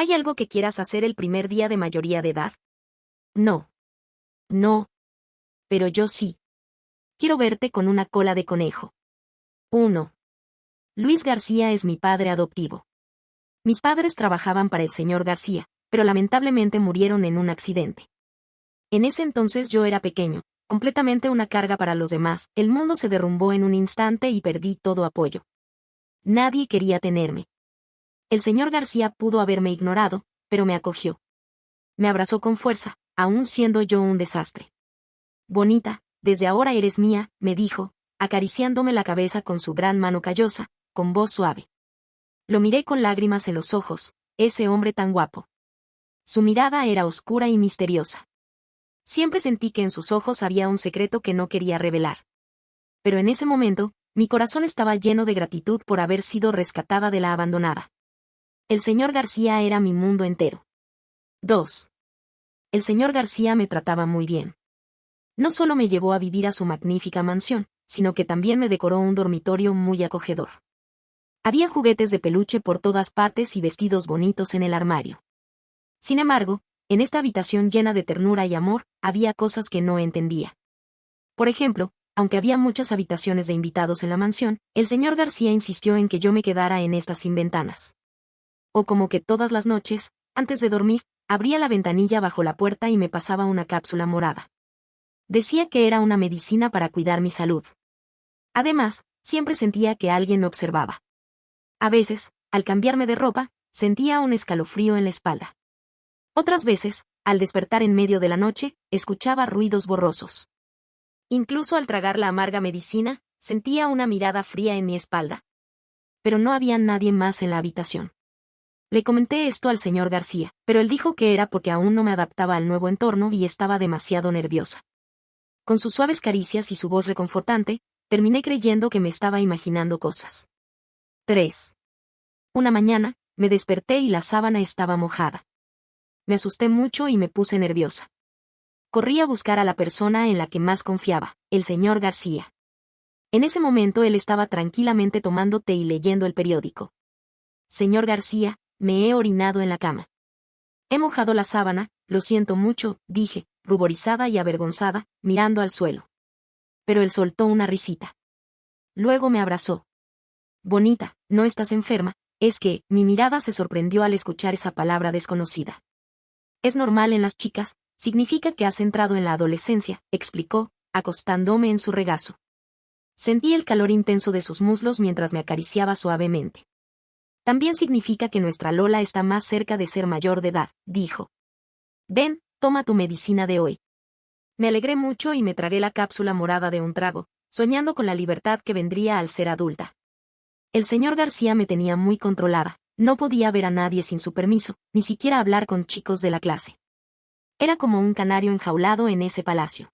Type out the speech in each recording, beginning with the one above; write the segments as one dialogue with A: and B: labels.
A: ¿Hay algo que quieras hacer el primer día de mayoría de edad? No. No. Pero yo sí. Quiero verte con una cola de conejo. 1. Luis García es mi padre adoptivo. Mis padres trabajaban para el señor García, pero lamentablemente murieron en un accidente. En ese entonces yo era pequeño, completamente una carga para los demás, el mundo se derrumbó en un instante y perdí todo apoyo. Nadie quería tenerme. El señor García pudo haberme ignorado, pero me acogió. Me abrazó con fuerza, aún siendo yo un desastre. Bonita, desde ahora eres mía, me dijo, acariciándome la cabeza con su gran mano callosa, con voz suave. Lo miré con lágrimas en los ojos, ese hombre tan guapo. Su mirada era oscura y misteriosa. Siempre sentí que en sus ojos había un secreto que no quería revelar. Pero en ese momento, mi corazón estaba lleno de gratitud por haber sido rescatada de la abandonada. El señor García era mi mundo entero. 2. El señor García me trataba muy bien. No solo me llevó a vivir a su magnífica mansión, sino que también me decoró un dormitorio muy acogedor. Había juguetes de peluche por todas partes y vestidos bonitos en el armario. Sin embargo, en esta habitación llena de ternura y amor, había cosas que no entendía. Por ejemplo, aunque había muchas habitaciones de invitados en la mansión, el señor García insistió en que yo me quedara en estas sin ventanas. O como que todas las noches, antes de dormir, abría la ventanilla bajo la puerta y me pasaba una cápsula morada. Decía que era una medicina para cuidar mi salud. Además, siempre sentía que alguien me observaba. A veces, al cambiarme de ropa, sentía un escalofrío en la espalda. Otras veces, al despertar en medio de la noche, escuchaba ruidos borrosos. Incluso al tragar la amarga medicina, sentía una mirada fría en mi espalda. Pero no había nadie más en la habitación. Le comenté esto al señor García, pero él dijo que era porque aún no me adaptaba al nuevo entorno y estaba demasiado nerviosa. Con sus suaves caricias y su voz reconfortante, terminé creyendo que me estaba imaginando cosas. 3. Una mañana, me desperté y la sábana estaba mojada. Me asusté mucho y me puse nerviosa. Corrí a buscar a la persona en la que más confiaba, el señor García. En ese momento él estaba tranquilamente tomando té y leyendo el periódico. Señor García, me he orinado en la cama. He mojado la sábana, lo siento mucho, dije, ruborizada y avergonzada, mirando al suelo. Pero él soltó una risita. Luego me abrazó. Bonita, no estás enferma, es que, mi mirada se sorprendió al escuchar esa palabra desconocida. Es normal en las chicas, significa que has entrado en la adolescencia, explicó, acostándome en su regazo. Sentí el calor intenso de sus muslos mientras me acariciaba suavemente. También significa que nuestra Lola está más cerca de ser mayor de edad, dijo. Ven, toma tu medicina de hoy. Me alegré mucho y me tragué la cápsula morada de un trago, soñando con la libertad que vendría al ser adulta. El señor García me tenía muy controlada, no podía ver a nadie sin su permiso, ni siquiera hablar con chicos de la clase. Era como un canario enjaulado en ese palacio.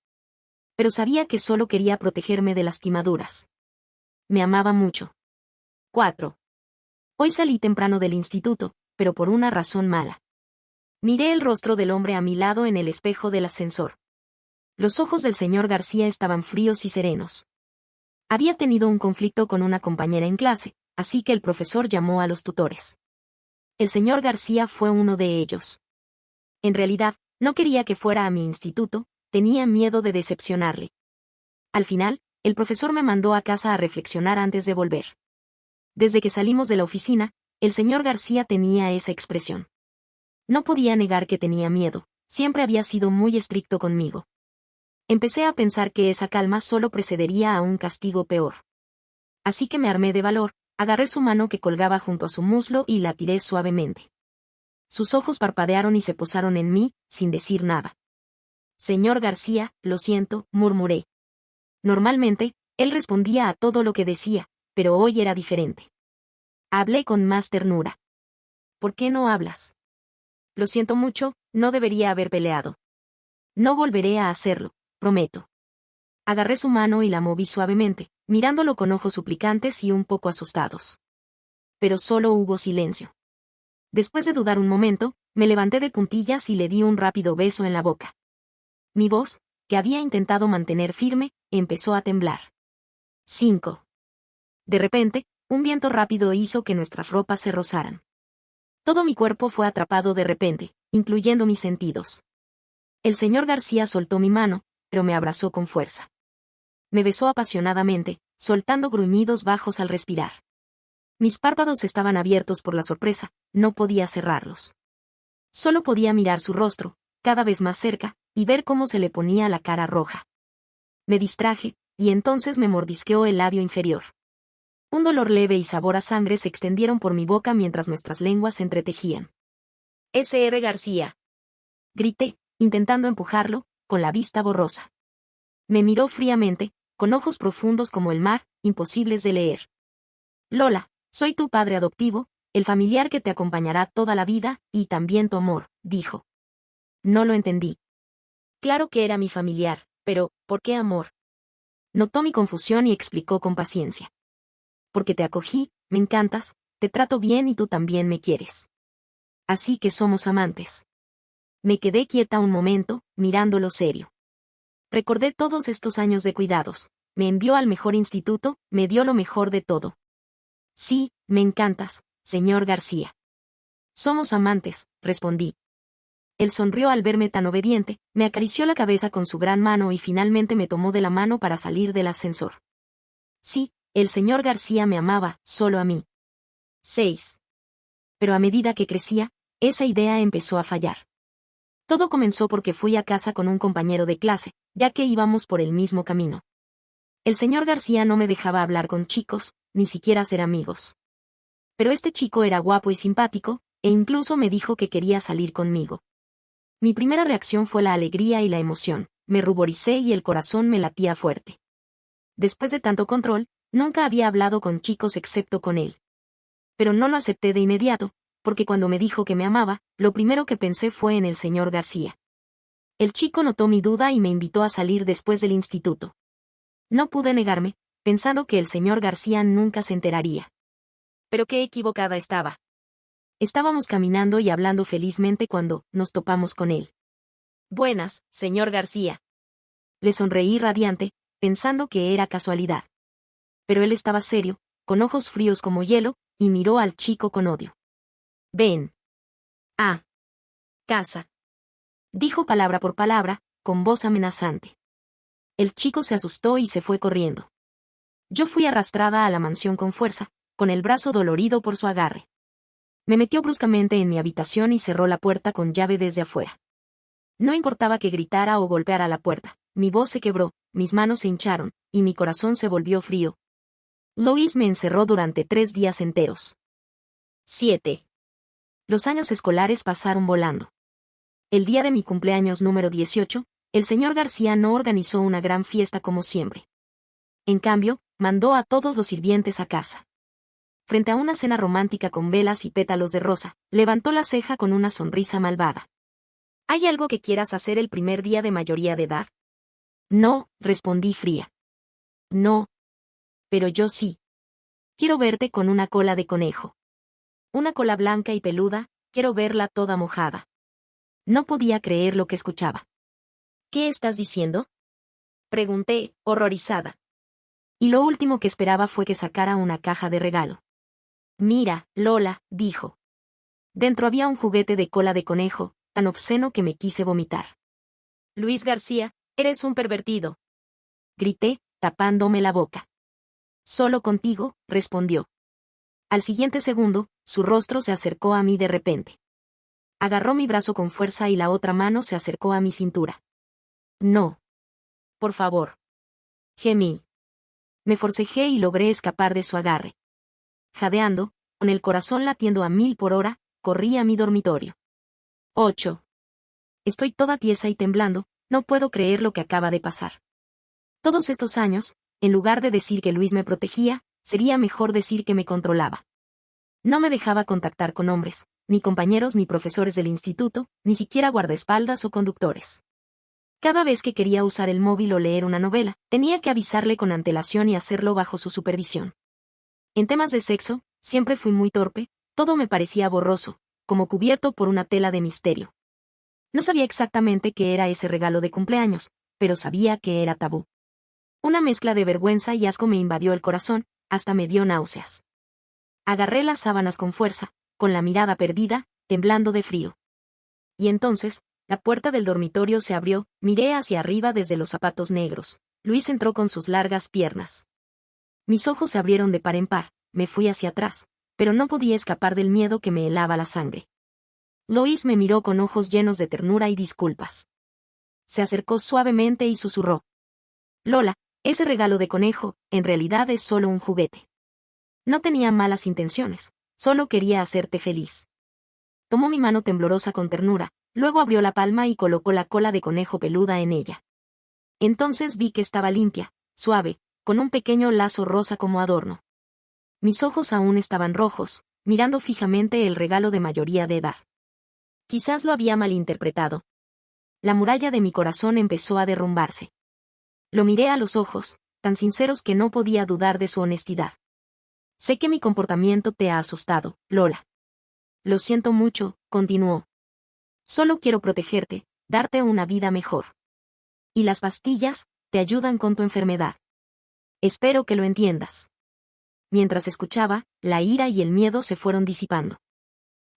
A: Pero sabía que solo quería protegerme de lastimaduras. Me amaba mucho. 4. Hoy salí temprano del instituto, pero por una razón mala. Miré el rostro del hombre a mi lado en el espejo del ascensor. Los ojos del señor García estaban fríos y serenos. Había tenido un conflicto con una compañera en clase, así que el profesor llamó a los tutores. El señor García fue uno de ellos. En realidad, no quería que fuera a mi instituto, tenía miedo de decepcionarle. Al final, el profesor me mandó a casa a reflexionar antes de volver. Desde que salimos de la oficina, el señor García tenía esa expresión. No podía negar que tenía miedo, siempre había sido muy estricto conmigo. Empecé a pensar que esa calma solo precedería a un castigo peor. Así que me armé de valor, agarré su mano que colgaba junto a su muslo y la tiré suavemente. Sus ojos parpadearon y se posaron en mí, sin decir nada. Señor García, lo siento, murmuré. Normalmente, él respondía a todo lo que decía, pero hoy era diferente. Hablé con más ternura. ¿Por qué no hablas? Lo siento mucho, no debería haber peleado. No volveré a hacerlo, prometo. Agarré su mano y la moví suavemente, mirándolo con ojos suplicantes y un poco asustados. Pero solo hubo silencio. Después de dudar un momento, me levanté de puntillas y le di un rápido beso en la boca. Mi voz, que había intentado mantener firme, empezó a temblar. 5. De repente, un viento rápido hizo que nuestras ropas se rozaran. Todo mi cuerpo fue atrapado de repente, incluyendo mis sentidos. El señor García soltó mi mano, pero me abrazó con fuerza. Me besó apasionadamente, soltando gruñidos bajos al respirar. Mis párpados estaban abiertos por la sorpresa, no podía cerrarlos. Solo podía mirar su rostro, cada vez más cerca, y ver cómo se le ponía la cara roja. Me distraje, y entonces me mordisqueó el labio inferior. Un dolor leve y sabor a sangre se extendieron por mi boca mientras nuestras lenguas se entretejían. S.R. García. Grité, intentando empujarlo, con la vista borrosa. Me miró fríamente, con ojos profundos como el mar, imposibles de leer. Lola, soy tu padre adoptivo, el familiar que te acompañará toda la vida, y también tu amor, dijo. No lo entendí. Claro que era mi familiar, pero, ¿por qué amor? Notó mi confusión y explicó con paciencia. Porque te acogí, me encantas, te trato bien y tú también me quieres. Así que somos amantes. Me quedé quieta un momento, mirándolo serio. Recordé todos estos años de cuidados, me envió al mejor instituto, me dio lo mejor de todo. Sí, me encantas, señor García. Somos amantes, respondí. Él sonrió al verme tan obediente, me acarició la cabeza con su gran mano y finalmente me tomó de la mano para salir del ascensor. Sí, el señor García me amaba, solo a mí. 6. Pero a medida que crecía, esa idea empezó a fallar. Todo comenzó porque fui a casa con un compañero de clase, ya que íbamos por el mismo camino. El señor García no me dejaba hablar con chicos, ni siquiera ser amigos. Pero este chico era guapo y simpático, e incluso me dijo que quería salir conmigo. Mi primera reacción fue la alegría y la emoción, me ruboricé y el corazón me latía fuerte. Después de tanto control, nunca había hablado con chicos excepto con él. Pero no lo acepté de inmediato, porque cuando me dijo que me amaba, lo primero que pensé fue en el señor García. El chico notó mi duda y me invitó a salir después del instituto. No pude negarme, pensando que el señor García nunca se enteraría. Pero qué equivocada estaba. Estábamos caminando y hablando felizmente cuando nos topamos con él. Buenas, señor García. Le sonreí radiante, pensando que era casualidad. Pero él estaba serio, con ojos fríos como hielo, y miró al chico con odio. Ven. A casa. Dijo palabra por palabra, con voz amenazante. El chico se asustó y se fue corriendo. Yo fui arrastrada a la mansión con fuerza, con el brazo dolorido por su agarre. Me metió bruscamente en mi habitación y cerró la puerta con llave desde afuera. No importaba que gritara o golpeara la puerta, mi voz se quebró, mis manos se hincharon, y mi corazón se volvió frío. Lois me encerró durante 3 días enteros. 7. Los años escolares pasaron volando. El día de mi cumpleaños número 18, el señor García no organizó una gran fiesta como siempre. En cambio, mandó a todos los sirvientes a casa. Frente a una cena romántica con velas y pétalos de rosa, levantó la ceja con una sonrisa malvada. ¿Hay algo que quieras hacer el primer día de mayoría de edad? No, respondí fría. No. Pero yo sí. Quiero verte con una cola de conejo. Una cola blanca y peluda, quiero verla toda mojada. No podía creer lo que escuchaba. ¿Qué estás diciendo? Pregunté, horrorizada. Y lo último que esperaba fue que sacara una caja de regalo. Mira, Lola, dijo. Dentro había un juguete de cola de conejo, tan obsceno que me quise vomitar. Luis García, eres un pervertido. Grité, tapándome la boca. Solo contigo, respondió. Al siguiente segundo, su rostro se acercó a mí de repente. Agarró mi brazo con fuerza y la otra mano se acercó a mi cintura. No. Por favor. Gemí. Me forcejé y logré escapar de su agarre. Jadeando, con el corazón latiendo a 1000 por hora, corrí a mi dormitorio. 8. Estoy toda tiesa y temblando, no puedo creer lo que acaba de pasar. Todos estos años, en lugar de decir que Luis me protegía, sería mejor decir que me controlaba. No me dejaba contactar con hombres, ni compañeros ni profesores del instituto, ni siquiera guardaespaldas o conductores. Cada vez que quería usar el móvil o leer una novela, tenía que avisarle con antelación y hacerlo bajo su supervisión. En temas de sexo, siempre fui muy torpe, todo me parecía borroso, como cubierto por una tela de misterio. No sabía exactamente qué era ese regalo de cumpleaños, pero sabía que era tabú. Una mezcla de vergüenza y asco me invadió el corazón, hasta me dio náuseas. Agarré las sábanas con fuerza, con la mirada perdida, temblando de frío. Y entonces, la puerta del dormitorio se abrió, miré hacia arriba desde los zapatos negros. Luis entró con sus largas piernas. Mis ojos se abrieron de par en par, me fui hacia atrás, pero no podía escapar del miedo que me helaba la sangre. Luis me miró con ojos llenos de ternura y disculpas. Se acercó suavemente y susurró: Lola, ese regalo de conejo, en realidad es solo un juguete. No tenía malas intenciones, solo quería hacerte feliz. Tomó mi mano temblorosa con ternura, luego abrió la palma y colocó la cola de conejo peluda en ella. Entonces vi que estaba limpia, suave, con un pequeño lazo rosa como adorno. Mis ojos aún estaban rojos, mirando fijamente el regalo de mayoría de edad. Quizás lo había malinterpretado. La muralla de mi corazón empezó a derrumbarse. Lo miré a los ojos, tan sinceros que no podía dudar de su honestidad. Sé que mi comportamiento te ha asustado, Lola. Lo siento mucho, continuó. Solo quiero protegerte, darte una vida mejor. Y las pastillas te ayudan con tu enfermedad. Espero que lo entiendas. Mientras escuchaba, la ira y el miedo se fueron disipando.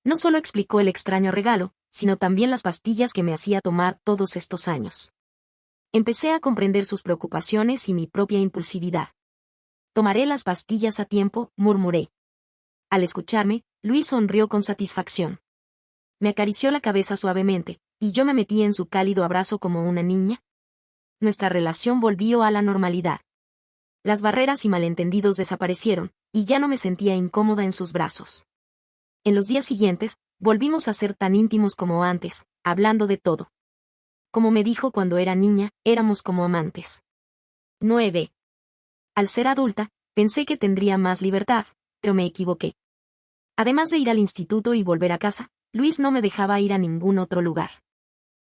A: No solo explicó el extraño regalo, sino también las pastillas que me hacía tomar todos estos años. Empecé a comprender sus preocupaciones y mi propia impulsividad. Tomaré las pastillas a tiempo, murmuré. Al escucharme, Luis sonrió con satisfacción. Me acarició la cabeza suavemente, y yo me metí en su cálido abrazo como una niña. Nuestra relación volvió a la normalidad. Las barreras y malentendidos desaparecieron, y ya no me sentía incómoda en sus brazos. En los días siguientes, volvimos a ser tan íntimos como antes, hablando de todo. Como me dijo cuando era niña, éramos como amantes. 9. Al ser adulta, pensé que tendría más libertad, pero me equivoqué. Además de ir al instituto y volver a casa, Luis no me dejaba ir a ningún otro lugar.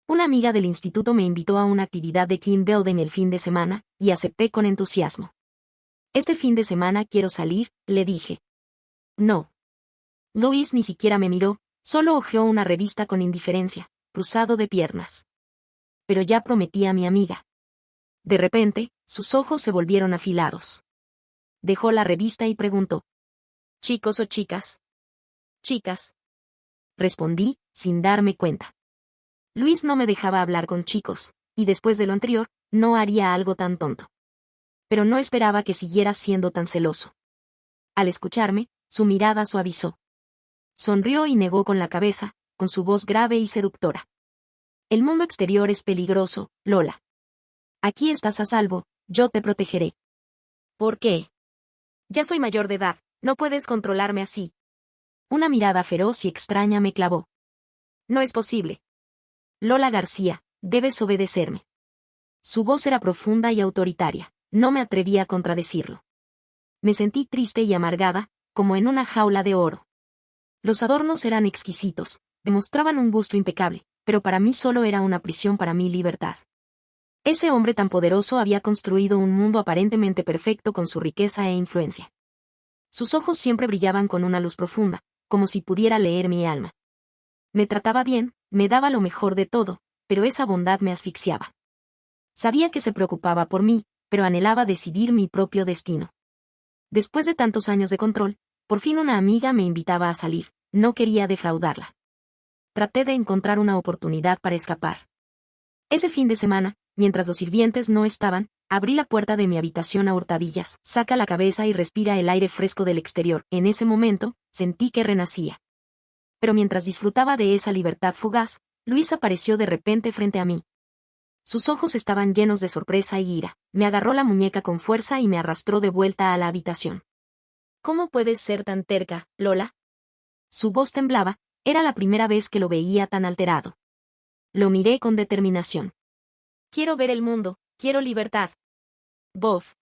A: Una amiga del instituto me invitó a una actividad de team building el fin de semana, y acepté con entusiasmo. Este fin de semana quiero salir, le dije. No. Luis ni siquiera me miró, solo hojeó una revista con indiferencia, cruzado de piernas. Pero ya prometí a mi amiga. De repente, sus ojos se volvieron afilados. Dejó la revista y preguntó: ¿Chicos o chicas? Chicas. Respondí, sin darme cuenta. Luis no me dejaba hablar con chicos, y después de lo anterior, no haría algo tan tonto. Pero no esperaba que siguiera siendo tan celoso. Al escucharme, su mirada suavizó. Sonrió y negó con la cabeza, con su voz grave y seductora. El mundo exterior es peligroso, Lola. Aquí estás a salvo, yo te protegeré. ¿Por qué? Ya soy mayor de edad, no puedes controlarme así. Una mirada feroz y extraña me clavó. No es posible. Lola García, debes obedecerme. Su voz era profunda y autoritaria, no me atreví a contradecirlo. Me sentí triste y amargada, como en una jaula de oro. Los adornos eran exquisitos, demostraban un gusto impecable, pero para mí solo era una prisión para mi libertad. Ese hombre tan poderoso había construido un mundo aparentemente perfecto con su riqueza e influencia. Sus ojos siempre brillaban con una luz profunda, como si pudiera leer mi alma. Me trataba bien, me daba lo mejor de todo, pero esa bondad me asfixiaba. Sabía que se preocupaba por mí, pero anhelaba decidir mi propio destino. Después de tantos años de control, por fin una amiga me invitaba a salir, no quería defraudarla. Traté de encontrar una oportunidad para escapar. Ese fin de semana, mientras los sirvientes no estaban, abrí la puerta de mi habitación a hurtadillas, saca la cabeza y respira el aire fresco del exterior. En ese momento, sentí que renacía. Pero mientras disfrutaba de esa libertad fugaz, Luis apareció de repente frente a mí. Sus ojos estaban llenos de sorpresa y ira, me agarró la muñeca con fuerza y me arrastró de vuelta a la habitación. ¿Cómo puedes ser tan terca, Lola? Su voz temblaba, era la primera vez que lo veía tan alterado. Lo miré con determinación. Quiero ver el mundo, quiero libertad. Bof.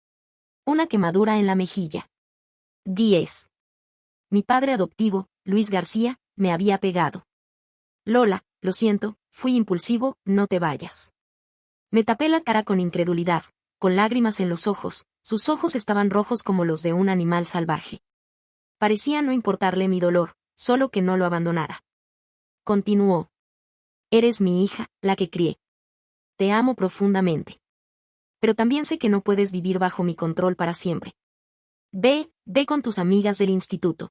A: Una quemadura en la mejilla. 10. Mi padre adoptivo, Luis García, me había pegado. Lola, lo siento, fui impulsivo, no te vayas. Me tapé la cara con incredulidad, con lágrimas en los ojos, sus ojos estaban rojos como los de un animal salvaje. Parecía no importarle mi dolor, solo que no lo abandonara. Continuó. Eres mi hija, la que crié. Te amo profundamente. Pero también sé que no puedes vivir bajo mi control para siempre. Ve con tus amigas del instituto.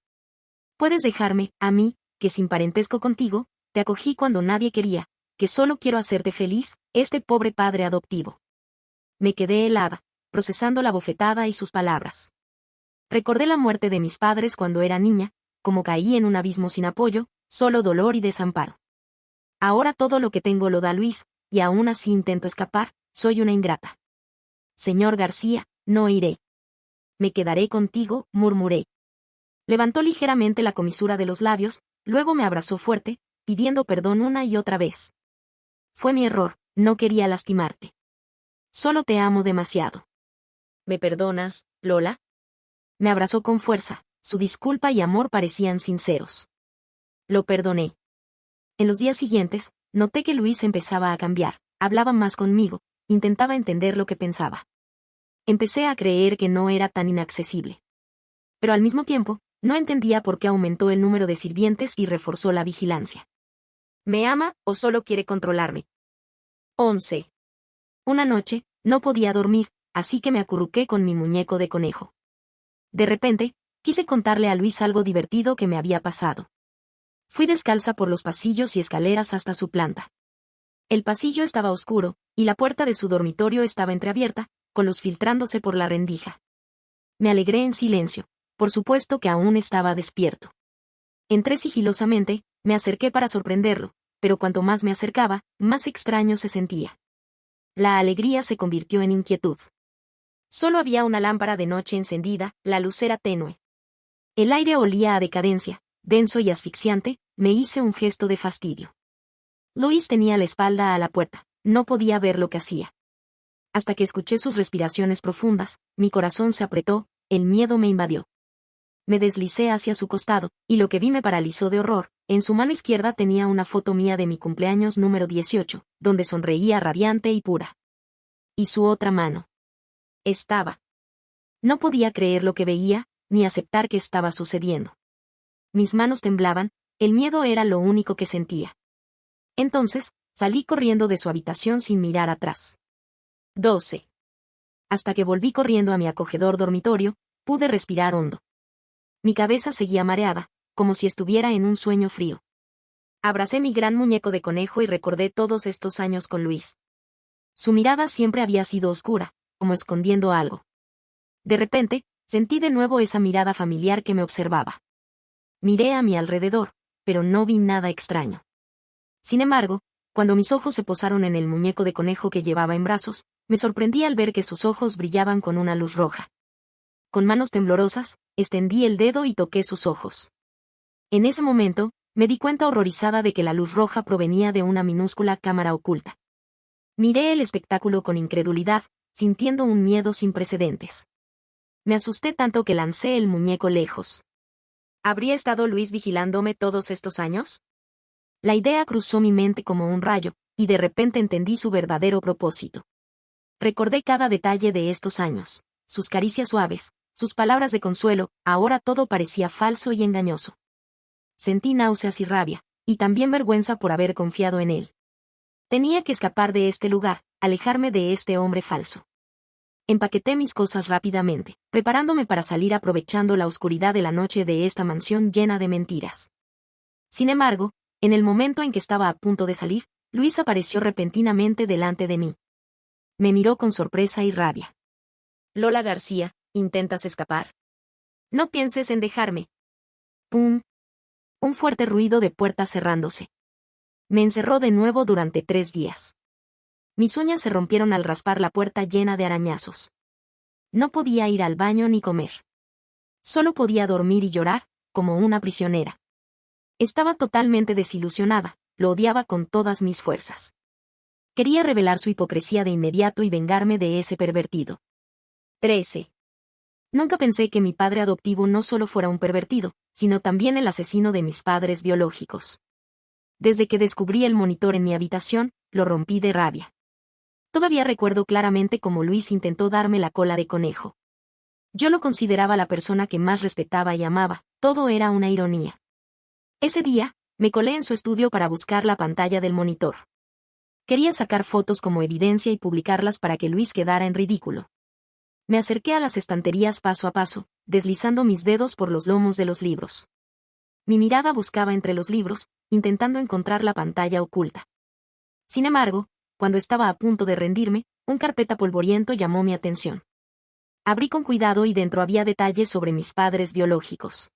A: Puedes dejarme, a mí, que sin parentesco contigo, te acogí cuando nadie quería, que solo quiero hacerte feliz, este pobre padre adoptivo. Me quedé helada, procesando la bofetada y sus palabras. Recordé la muerte de mis padres cuando era niña, como caí en un abismo sin apoyo, solo dolor y desamparo. Ahora todo lo que tengo lo da Luis, y aún así intento escapar, soy una ingrata. Señor García, no iré. Me quedaré contigo, murmuré. Levantó ligeramente la comisura de los labios, luego me abrazó fuerte, pidiendo perdón una y otra vez. Fue mi error, no quería lastimarte. Solo te amo demasiado. ¿Me perdonas, Lola? Me abrazó con fuerza, su disculpa y amor parecían sinceros. Lo perdoné. En los días siguientes, noté que Luis empezaba a cambiar, hablaba más conmigo, intentaba entender lo que pensaba. Empecé a creer que no era tan inaccesible. Pero al mismo tiempo, no entendía por qué aumentó el número de sirvientes y reforzó la vigilancia. ¿Me ama o solo quiere controlarme? 11. Una noche, no podía dormir, así que me acurruqué con mi muñeco de conejo. De repente, quise contarle a Luis algo divertido que me había pasado. Fui descalza por los pasillos y escaleras hasta su planta. El pasillo estaba oscuro, y la puerta de su dormitorio estaba entreabierta, con luz filtrándose por la rendija. Me alegré en silencio, por supuesto que aún estaba despierto. Entré sigilosamente, me acerqué para sorprenderlo, pero cuanto más me acercaba, más extraño se sentía. La alegría se convirtió en inquietud. Solo había una lámpara de noche encendida, la luz era tenue. El aire olía a decadencia, denso y asfixiante, me hice un gesto de fastidio. Luis tenía la espalda a la puerta, no podía ver lo que hacía. Hasta que escuché sus respiraciones profundas, mi corazón se apretó, el miedo me invadió. Me deslicé hacia su costado, y lo que vi me paralizó de horror. En su mano izquierda tenía una foto mía de mi cumpleaños número 18, donde sonreía radiante y pura. Y su otra mano. Estaba. No podía creer lo que veía, ni aceptar que estaba sucediendo. Mis manos temblaban, el miedo era lo único que sentía. Entonces, salí corriendo de su habitación sin mirar atrás. 12. Hasta que volví corriendo a mi acogedor dormitorio, pude respirar hondo. Mi cabeza seguía mareada, como si estuviera en un sueño frío. Abracé mi gran muñeco de conejo y recordé todos estos años con Luis. Su mirada siempre había sido oscura, como escondiendo algo. De repente, sentí de nuevo esa mirada familiar que me observaba. Miré a mi alrededor, pero no vi nada extraño. Sin embargo, cuando mis ojos se posaron en el muñeco de conejo que llevaba en brazos, me sorprendí al ver que sus ojos brillaban con una luz roja. Con manos temblorosas, extendí el dedo y toqué sus ojos. En ese momento, me di cuenta horrorizada de que la luz roja provenía de una minúscula cámara oculta. Miré el espectáculo con incredulidad, sintiendo un miedo sin precedentes. Me asusté tanto que lancé el muñeco lejos. ¿Habría estado Luis vigilándome todos estos años? La idea cruzó mi mente como un rayo, y de repente entendí su verdadero propósito. Recordé cada detalle de estos años, sus caricias suaves, sus palabras de consuelo, ahora todo parecía falso y engañoso. Sentí náuseas y rabia, y también vergüenza por haber confiado en él. Tenía que escapar de este lugar, alejarme de este hombre falso. Empaqueté mis cosas rápidamente, preparándome para salir aprovechando la oscuridad de la noche de esta mansión llena de mentiras. Sin embargo, en el momento en que estaba a punto de salir, Luis apareció repentinamente delante de mí. Me miró con sorpresa y rabia. Lola García, ¿intentas escapar? No pienses en dejarme. ¡Pum! Un fuerte ruido de puertas cerrándose. Me encerró de nuevo durante 3 días. Mis uñas se rompieron al raspar la puerta llena de arañazos. No podía ir al baño ni comer. Solo podía dormir y llorar, como una prisionera. Estaba totalmente desilusionada, lo odiaba con todas mis fuerzas. Quería revelar su hipocresía de inmediato y vengarme de ese pervertido. 13. Nunca pensé que mi padre adoptivo no solo fuera un pervertido, sino también el asesino de mis padres biológicos. Desde que descubrí el monitor en mi habitación, lo rompí de rabia. Todavía recuerdo claramente cómo Luis intentó darme la cola de conejo. Yo lo consideraba la persona que más respetaba y amaba, todo era una ironía. Ese día, me colé en su estudio para buscar la pantalla del monitor. Quería sacar fotos como evidencia y publicarlas para que Luis quedara en ridículo. Me acerqué a las estanterías paso a paso, deslizando mis dedos por los lomos de los libros. Mi mirada buscaba entre los libros, intentando encontrar la pantalla oculta. Sin embargo, cuando estaba a punto de rendirme, un carpeta polvoriento llamó mi atención. Abrí con cuidado y dentro había detalles sobre mis padres biológicos.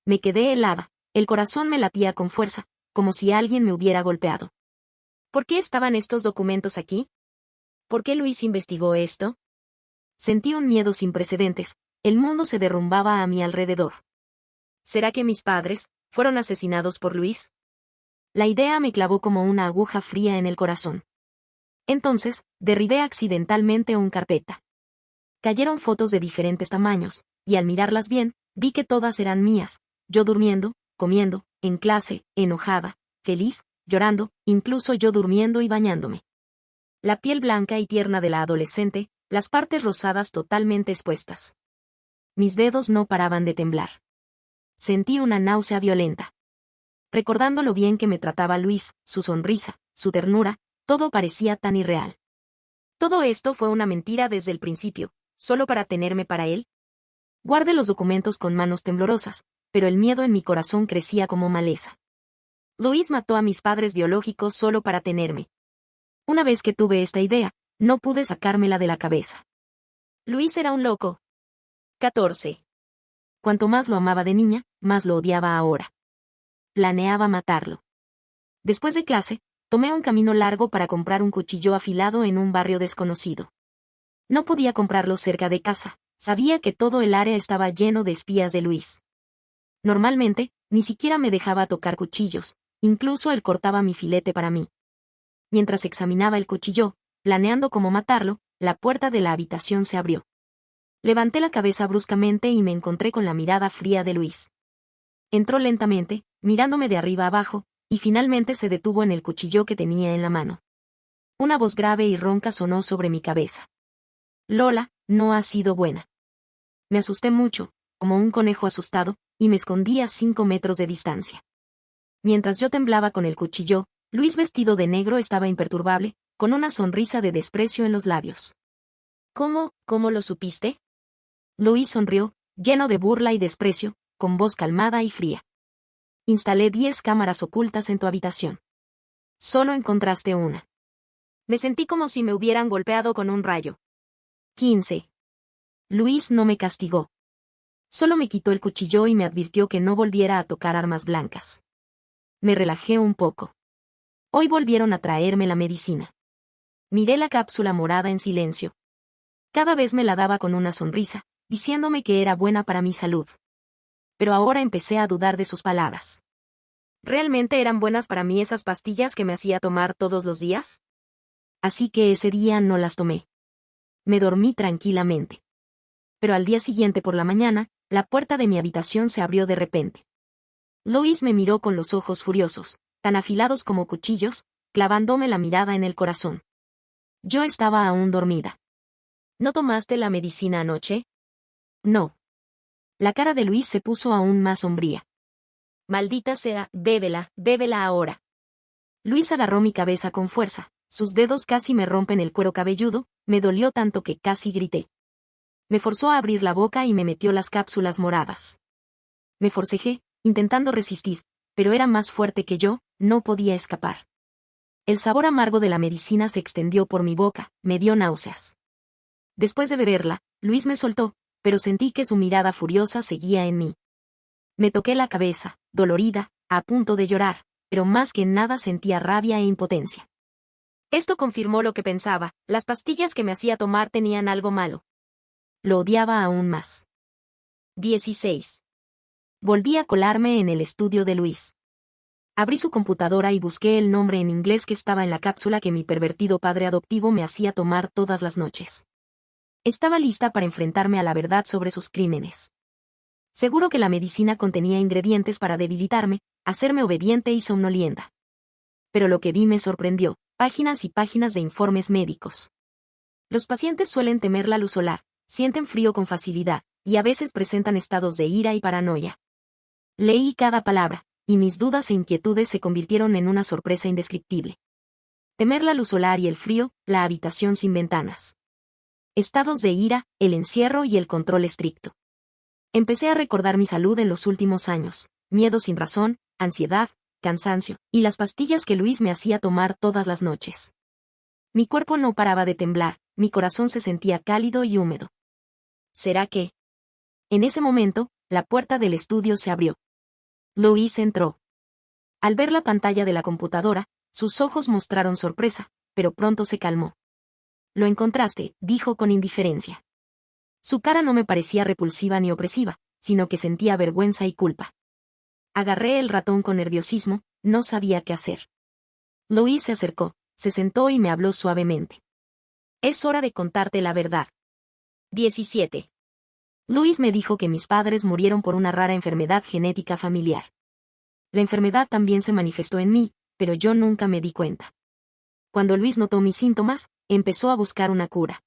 A: Me quedé helada, el corazón me latía con fuerza, como si alguien me hubiera golpeado. ¿Por qué estaban estos documentos aquí? ¿Por qué Luis investigó esto? Sentí un miedo sin precedentes, el mundo se derrumbaba a mi alrededor. ¿Será que mis padres fueron asesinados por Luis? La idea me clavó como una aguja fría en el corazón. Entonces, derribé accidentalmente un carpeta. Cayeron fotos de diferentes tamaños, y al mirarlas bien, vi que todas eran mías, yo durmiendo, comiendo, en clase, enojada, feliz, llorando, incluso yo durmiendo y bañándome. La piel blanca y tierna de la adolescente, las partes rosadas totalmente expuestas. Mis dedos no paraban de temblar. Sentí una náusea violenta. Recordando lo bien que me trataba Luis, su sonrisa, su ternura, todo parecía tan irreal. Todo esto fue una mentira desde el principio, solo para tenerme para él. Guardé los documentos con manos temblorosas, pero el miedo en mi corazón crecía como maleza. Luis mató a mis padres biológicos solo para tenerme. Una vez que tuve esta idea, no pude sacármela de la cabeza. Luis era un loco. 14. Cuanto más lo amaba de niña, más lo odiaba ahora. Planeaba matarlo. Después de clase, tomé un camino largo para comprar un cuchillo afilado en un barrio desconocido. No podía comprarlo cerca de casa, sabía que todo el área estaba lleno de espías de Luis. Normalmente, ni siquiera me dejaba tocar cuchillos, incluso él cortaba mi filete para mí. Mientras examinaba el cuchillo, planeando cómo matarlo, la puerta de la habitación se abrió. Levanté la cabeza bruscamente y me encontré con la mirada fría de Luis. Entró lentamente, mirándome de arriba abajo, y finalmente se detuvo en el cuchillo que tenía en la mano. Una voz grave y ronca sonó sobre mi cabeza. Lola, no has sido buena. Me asusté mucho, como un conejo asustado, y me escondí a 5 metros de distancia. Mientras yo temblaba con el cuchillo, Luis vestido de negro estaba imperturbable, con una sonrisa de desprecio en los labios. ¿Cómo lo supiste? Luis sonrió, lleno de burla y desprecio, con voz calmada y fría. Instalé 10 cámaras ocultas en tu habitación. Solo encontraste una. Me sentí como si me hubieran golpeado con un rayo. 15. Luis no me castigó. Solo me quitó el cuchillo y me advirtió que no volviera a tocar armas blancas. Me relajé un poco. Hoy volvieron a traerme la medicina. Miré la cápsula morada en silencio. Cada vez me la daba con una sonrisa, diciéndome que era buena para mi salud. Pero ahora empecé a dudar de sus palabras. ¿Realmente eran buenas para mí esas pastillas que me hacía tomar todos los días? Así que ese día no las tomé. Me dormí tranquilamente. Pero al día siguiente por la mañana, la puerta de mi habitación se abrió de repente. Luis me miró con los ojos furiosos, tan afilados como cuchillos, clavándome la mirada en el corazón. Yo estaba aún dormida. ¿No tomaste la medicina anoche? No. La cara de Luis se puso aún más sombría. Maldita sea, bébela ahora. Luis agarró mi cabeza con fuerza, sus dedos casi me rompen el cuero cabelludo, me dolió tanto que casi grité. Me forzó a abrir la boca y me metió las cápsulas moradas. Me forcejé, intentando resistir, pero era más fuerte que yo, no podía escapar. El sabor amargo de la medicina se extendió por mi boca, me dio náuseas. Después de beberla, Luis me soltó, pero sentí que su mirada furiosa seguía en mí. Me toqué la cabeza, dolorida, a punto de llorar, pero más que nada sentía rabia e impotencia. Esto confirmó lo que pensaba, las pastillas que me hacía tomar tenían algo malo. Lo odiaba aún más. 16. Volví a colarme en el estudio de Luis. Abrí su computadora y busqué el nombre en inglés que estaba en la cápsula que mi pervertido padre adoptivo me hacía tomar todas las noches. Estaba lista para enfrentarme a la verdad sobre sus crímenes. Seguro que la medicina contenía ingredientes para debilitarme, hacerme obediente y somnolienta. Pero lo que vi me sorprendió, páginas y páginas de informes médicos. Los pacientes suelen temer la luz solar, sienten frío con facilidad, y a veces presentan estados de ira y paranoia. Leí cada palabra, y mis dudas e inquietudes se convirtieron en una sorpresa indescriptible. Temer la luz solar y el frío, la habitación sin ventanas. Estados de ira, el encierro y el control estricto. Empecé a recordar mi salud en los últimos años, miedo sin razón, ansiedad, cansancio, y las pastillas que Luis me hacía tomar todas las noches. Mi cuerpo no paraba de temblar, mi corazón se sentía cálido y húmedo. ¿Será que? En ese momento, la puerta del estudio se abrió. Luis entró. Al ver la pantalla de la computadora, sus ojos mostraron sorpresa, pero pronto se calmó. «Lo encontraste», dijo con indiferencia. Su cara no me parecía repulsiva ni opresiva, sino que sentía vergüenza y culpa. Agarré el ratón con nerviosismo, no sabía qué hacer. Luis se acercó, se sentó y me habló suavemente. «Es hora de contarte la verdad». 17. Luis me dijo que mis padres murieron por una rara enfermedad genética familiar. La enfermedad también se manifestó en mí, pero yo nunca me di cuenta. Cuando Luis notó mis síntomas, empezó a buscar una cura.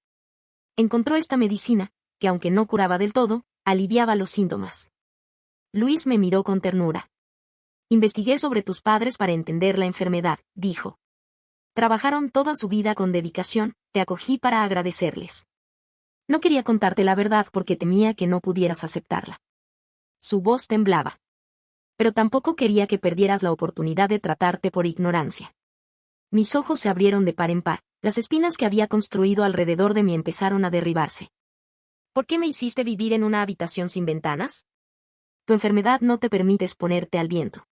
A: Encontró esta medicina, que aunque no curaba del todo, aliviaba los síntomas. Luis me miró con ternura. «Investigué sobre tus padres para entender la enfermedad», dijo. «Trabajaron toda su vida con dedicación, te acogí para agradecerles. No quería contarte la verdad porque temía que no pudieras aceptarla». Su voz temblaba. «Pero tampoco quería que perdieras la oportunidad de tratarte por ignorancia». Mis ojos se abrieron de par en par, las espinas que había construido alrededor de mí empezaron a derribarse. «¿Por qué me hiciste vivir en una habitación sin ventanas? Tu enfermedad no te permite exponerte al viento».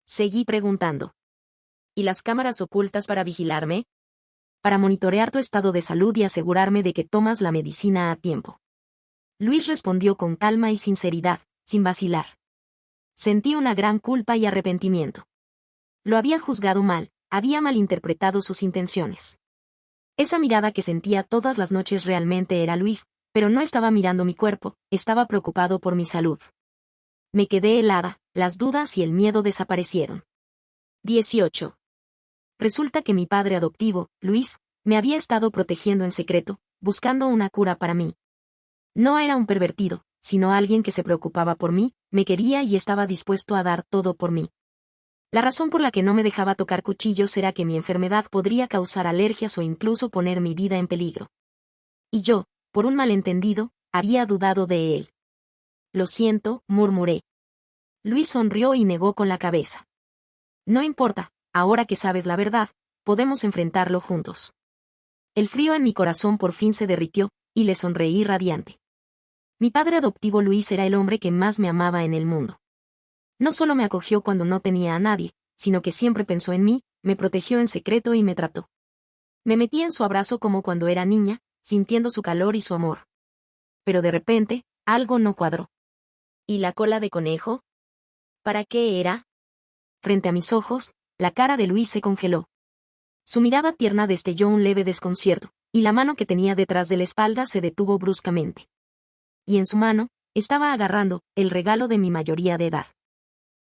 A: Seguí preguntando. «¿Y las cámaras ocultas para vigilarme?» «Para monitorear tu estado de salud y asegurarme de que tomas la medicina a tiempo». Luis respondió con calma y sinceridad, sin vacilar. Sentí una gran culpa y arrepentimiento. Lo había juzgado mal, había malinterpretado sus intenciones. Esa mirada que sentía todas las noches realmente era Luis, pero no estaba mirando mi cuerpo, estaba preocupado por mi salud. Me quedé helada, las dudas y el miedo desaparecieron. 18. Resulta que mi padre adoptivo, Luis, me había estado protegiendo en secreto, buscando una cura para mí. No era un pervertido, sino alguien que se preocupaba por mí, me quería y estaba dispuesto a dar todo por mí. La razón por la que no me dejaba tocar cuchillos era que mi enfermedad podría causar alergias o incluso poner mi vida en peligro. Y yo, por un malentendido, había dudado de él. «Lo siento», murmuré. Luis sonrió y negó con la cabeza. «No importa, ahora que sabes la verdad, podemos enfrentarlo juntos». El frío en mi corazón por fin se derritió, y le sonreí radiante. Mi padre adoptivo Luis era el hombre que más me amaba en el mundo. No solo me acogió cuando no tenía a nadie, sino que siempre pensó en mí, me protegió en secreto y me trató. Me metí en su abrazo como cuando era niña, sintiendo su calor y su amor. Pero de repente, algo no cuadró. ¿Y la cola de conejo? ¿Para qué era? Frente a mis ojos, la cara de Luis se congeló. Su mirada tierna destelló un leve desconcierto, y la mano que tenía detrás de la espalda se detuvo bruscamente. Y en su mano, estaba agarrando el regalo de mi mayoría de edad.